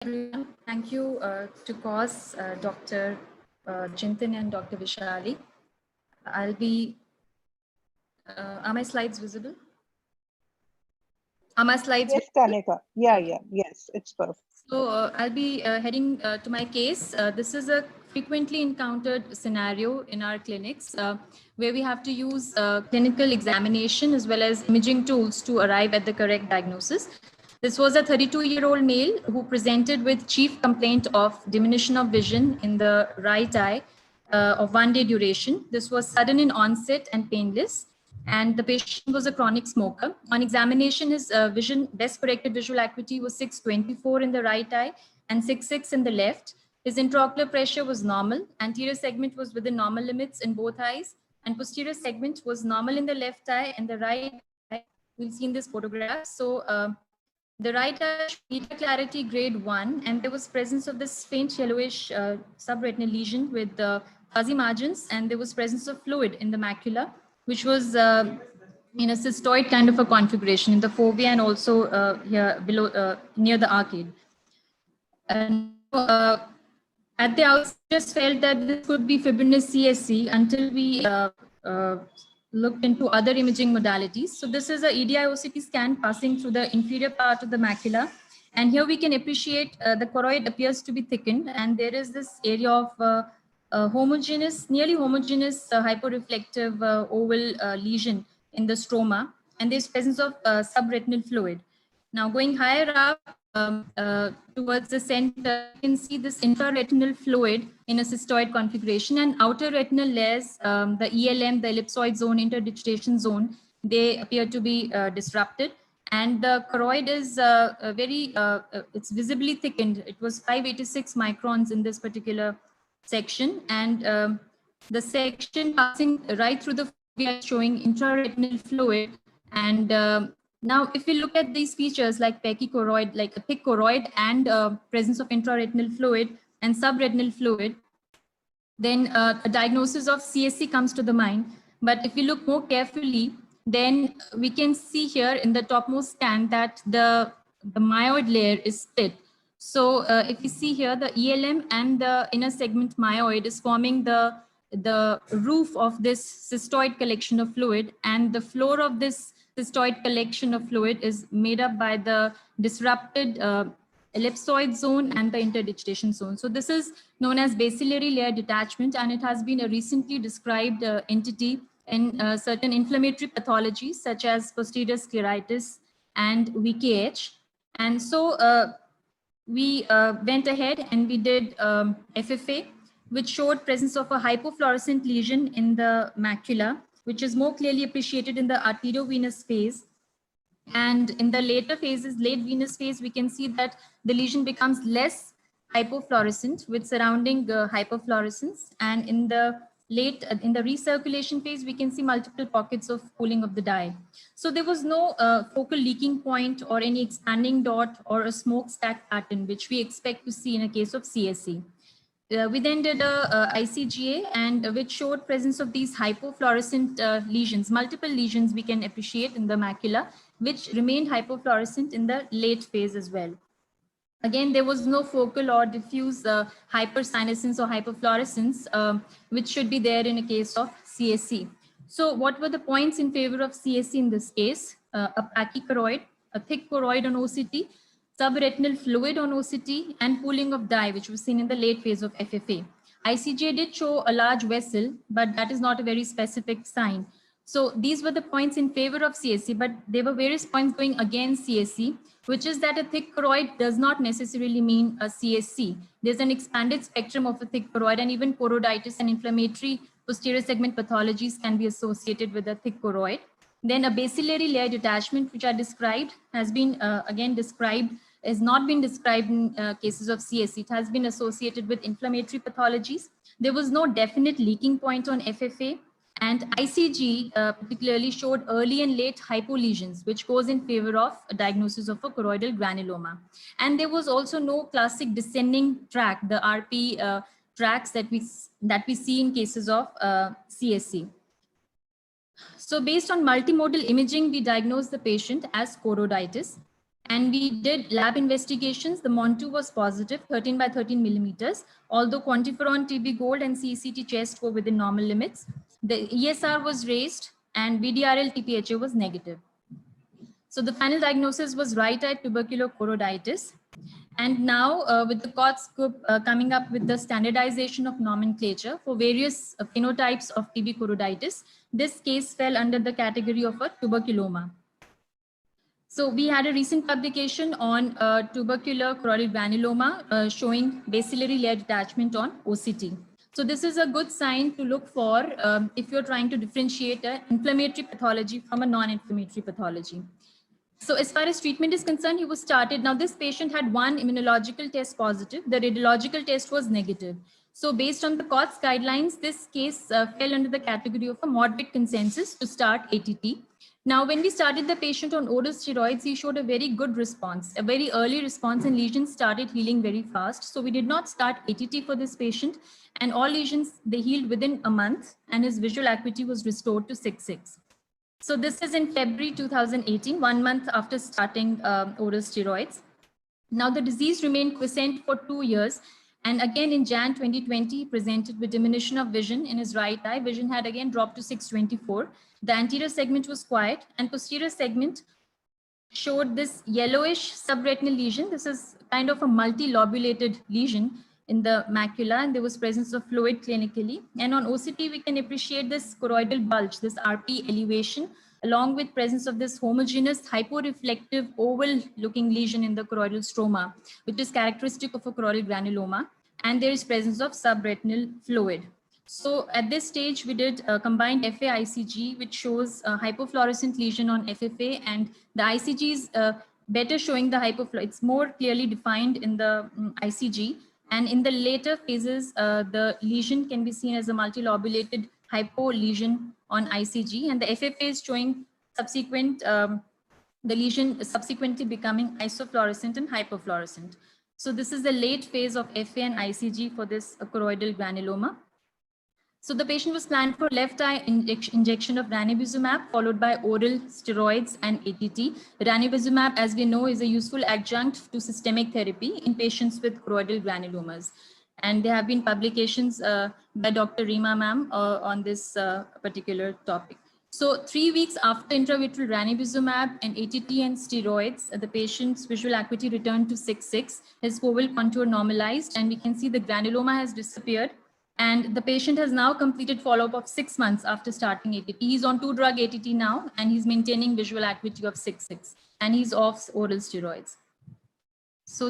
Everyone. Thank you to cause Dr. Chintan and Dr. Vishali. I'll be, are my slides visible? Are my slides Yes, visible? Kanika. Yes, it's perfect. So I'll be heading to my case. This is a frequently encountered scenario in our clinics where we have to use clinical examination as well as imaging tools to arrive at the correct diagnosis. This was a 32-year-old male who presented with chief complaint of diminution of vision in the right eye of 1 day duration. This was sudden in onset and painless, and the patient was a chronic smoker. On examination, his best corrected visual acuity was 624 in the right eye and 66 in the left. His intraocular pressure was normal. Anterior segment was within normal limits in both eyes, and posterior segment was normal in the left eye and the right eye. We'll see in this photograph. So the right eye beta clarity grade 1, and there was presence of this faint yellowish subretinal lesion with fuzzy margins, and there was presence of fluid in the macula, which was in a cystoid kind of a configuration in the fovea and also here below near the arcade. And at the outset, just felt that this could be fibrinous CSC until we looked into other imaging modalities. So this is a EDI OCT scan passing through the inferior part of the macula. And here we can appreciate the choroid appears to be thickened, and there is this area of nearly homogeneous hyporeflective oval lesion in the stroma, and there's presence of subretinal fluid. Now going higher up towards the center, you can see this intraretinal fluid in a cystoid configuration, and outer retinal layers, the ELM, the ellipsoid zone, interdigitation zone, they appear to be disrupted. And the choroid is it's visibly thickened. It was 586 microns in this particular section, and the section passing right through the fovea showing intraretinal fluid. And now, if we look at these features like pachychoroid, like a thick choroid and presence of intraretinal fluid and subretinal fluid, then a diagnosis of CSC comes to the mind. But if we look more carefully, then we can see here in the topmost scan that the myoid layer is split. So if you see here, the ELM and the inner segment myoid is forming the roof of this cystoid collection of fluid, and the floor of this cystoid collection of fluid is made up by the disrupted ellipsoid zone and the interdigitation zone. So this is known as basilarity layer detachment, and it has been a recently described entity in certain inflammatory pathologies such as posterior scleritis and VKH. And so we went ahead and we did FFA, which showed presence of a hypofluorescent lesion in the macula, which is more clearly appreciated in the arteriovenous phase. And in the later phases, late venous phase, we can see that the lesion becomes less hypofluorescent with surrounding hyperfluorescence. And in the recirculation phase, we can see multiple pockets of pooling of the dye. So there was no focal leaking point or any expanding dot or a smokestack pattern, which we expect to see in a case of CSC. We then did a ICGA, and which showed presence of these hypofluorescent lesions, multiple lesions we can appreciate in the macula, which remained hypofluorescent in the late phase as well. Again, there was no focal or diffuse hypersenescence or hyperfluorescence, which should be there in a case of CSC. So what were the points in favor of CSC in this case? A pachychoroid, a thick choroid on OCT, subretinal fluid on OCT, and pooling of dye, which was seen in the late phase of FFA. ICJ did show a large vessel, but that is not a very specific sign. So these were the points in favor of CSC, but there were various points going against CSC, which is that a thick choroid does not necessarily mean a CSC. There's an expanded spectrum of a thick choroid, and even choroiditis and inflammatory posterior segment pathologies can be associated with a thick choroid. Then a basilarity layer detachment, which I described, has been has not been described in cases of CSC. It has been associated with inflammatory pathologies. There was no definite leaking point on FFA, and ICG particularly showed early and late hypolesions, which goes in favor of a diagnosis of a choroidal granuloma. And there was also no classic descending track, the RP tracks that we see in cases of CSC. So based on multimodal imaging, we diagnosed the patient as choroiditis. And we did lab investigations. The MON2 was positive, 13 by 13 millimeters, although quantiferon TB gold and CECT chest were within normal limits. The ESR was raised and VDRL TPHA was negative. So the final diagnosis was right-eye tubercular choroiditis. And now with the COTS group coming up with the standardization of nomenclature for various phenotypes of TB choroiditis, this case fell under the category of a tuberculoma. So we had a recent publication on tubercular choroidal granuloma showing bacillary layer detachment on OCT. So this is a good sign to look for if you're trying to differentiate an inflammatory pathology from a non-inflammatory pathology. So as far as treatment is concerned, he was started. Now this patient had one immunological test positive. The radiological test was negative. So based on the COTS guidelines, this case fell under the category of a moderate consensus to start ATT. Now, when we started the patient on oral steroids, he showed a very good response, a very early response, and lesions started healing very fast. So we did not start ATT for this patient, and all lesions, they healed within a month, and his visual acuity was restored to 6.6. So this is in February 2018, 1 month after starting oral steroids. Now the disease remained quiescent for 2 years. And again in Jan 2020, he presented with diminution of vision in his right eye. Vision had again dropped to 624. The anterior segment was quiet and posterior segment showed this yellowish subretinal lesion. This is kind of a multilobulated lesion in the macula, and there was presence of fluid clinically. And on OCT, we can appreciate this choroidal bulge, this RP elevation, along with presence of this homogeneous hyporeflective oval looking lesion in the choroidal stroma, which is characteristic of a choroidal granuloma. And there is presence of subretinal fluid. So at this stage, we did a combined FA-ICG, which shows a hypofluorescent lesion on FFA, and the ICG is better showing the hypofluorescence. It's more clearly defined in the ICG. And in the later phases, the lesion can be seen as a multilobulated hypo lesion on ICG, and the FFA is showing subsequent, the lesion subsequently becoming isofluorescent and hypofluorescent. So this is the late phase of FA and ICG for this choroidal granuloma. So the patient was planned for left eye injection of ranibizumab, followed by oral steroids and ATT. Ranibizumab, as we know, is a useful adjunct to systemic therapy in patients with choroidal granulomas. And there have been publications by Dr. Rima ma'am on this particular topic. So 3 weeks after intravitreal ranibizumab and ATT and steroids, the patient's visual acuity returned to 6.6. His foveal contour normalized, and we can see the granuloma has disappeared. And the patient has now completed follow-up of 6 months after starting ATT. He's on 2-drug ATT now, and he's maintaining visual acuity of 6.6, and he's off oral steroids. So